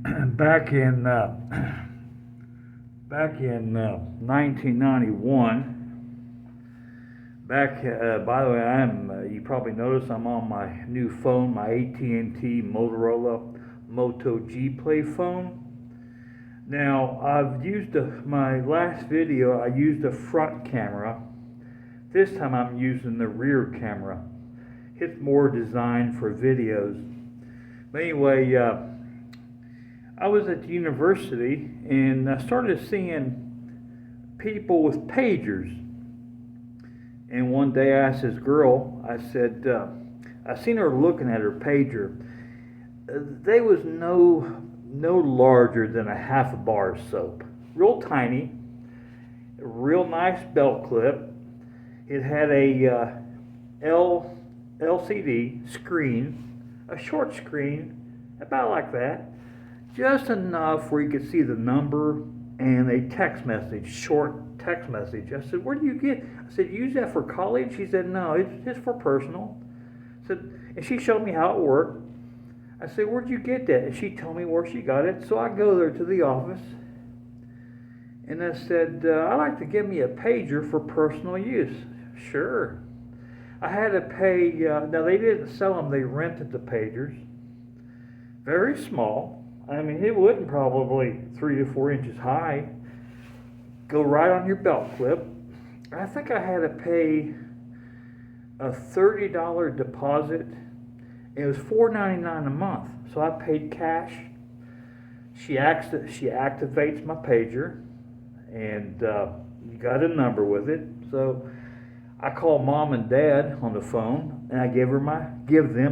back in 1991. By the way, you probably noticed I'm on my new phone, my AT&T Motorola Moto G Play phone. Now, I've used my last video, I used a front camera. This time I'm using the rear camera. It's more designed for videos. But anyway, I was at the university and I started seeing people with pagers. And one day I asked this girl, I said, I seen her looking at her pager. They was no larger than a half a bar of soap. Real tiny, real nice belt clip. It had a LCD screen, a short screen, about like that. Just enough where you could see the number and a text message, short text message. I said, where do you get? I said, you use that for college? She said, no, it's just for personal. I said, and she showed me how it worked. I said, where'd you get that? And she told me where she got it. So I go there to the office and I said, I'd like to give me a pager for personal use. Sure. I had to pay, now they didn't sell them, they rented the pagers. Very small. I mean, it wasn't probably 3 to 4 inches high. Go right on your belt clip. I think I had to pay a $30 deposit. It was $4.99 a month. So I paid cash. She activates my pager, and you got a number with it. So I call mom and dad on the phone, and I give them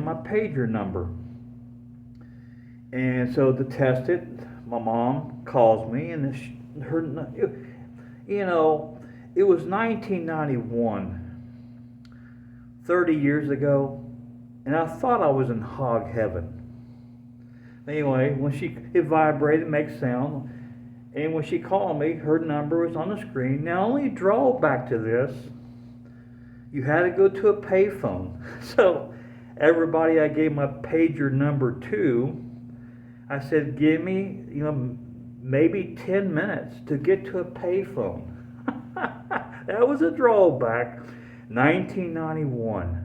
my pager number. And so to test it, my mom calls me, and it was 1991, 30 years ago, and I thought I was in hog heaven. Anyway, when it vibrated, makes sound, and when she called me, her number was on the screen. Now, only drawback to this, you had to go to a payphone. So everybody I gave my pager number to, I said, give me, maybe 10 minutes to get to a payphone. That was a drawback. 1991.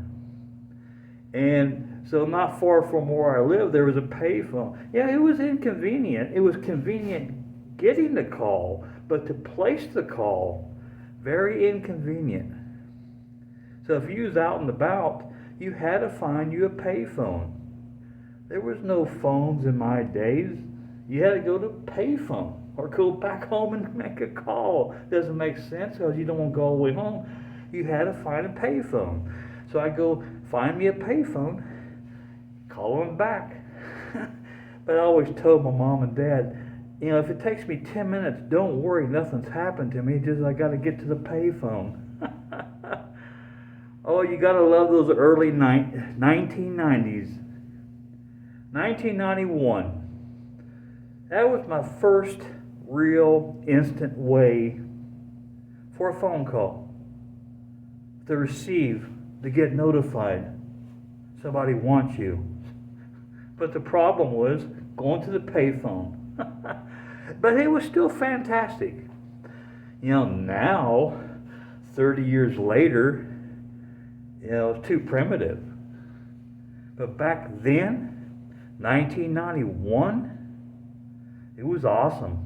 And so not far from where I lived, there was a payphone. Yeah, it was inconvenient. It was convenient getting the call, but to place the call, very inconvenient. So if you was out and about, you had to find you a payphone. There was no phones in my days. You had to go to a payphone or go back home and make a call. Doesn't make sense because you don't want to go all the way home. You had to find a payphone. So I go find me a payphone, call them back. But I always told my mom and dad, if it takes me 10 minutes, don't worry, nothing's happened to me. Just I got to get to the payphone. Oh, you got to love those early 1990s. 1991. That was my first real instant way for a phone call. To receive, to get notified. Somebody wants you. But the problem was going to the payphone. But it was still fantastic. Now, 30 years later, it's too primitive. But back then, 1991, it was awesome.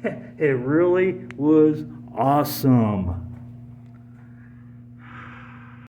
It really was awesome.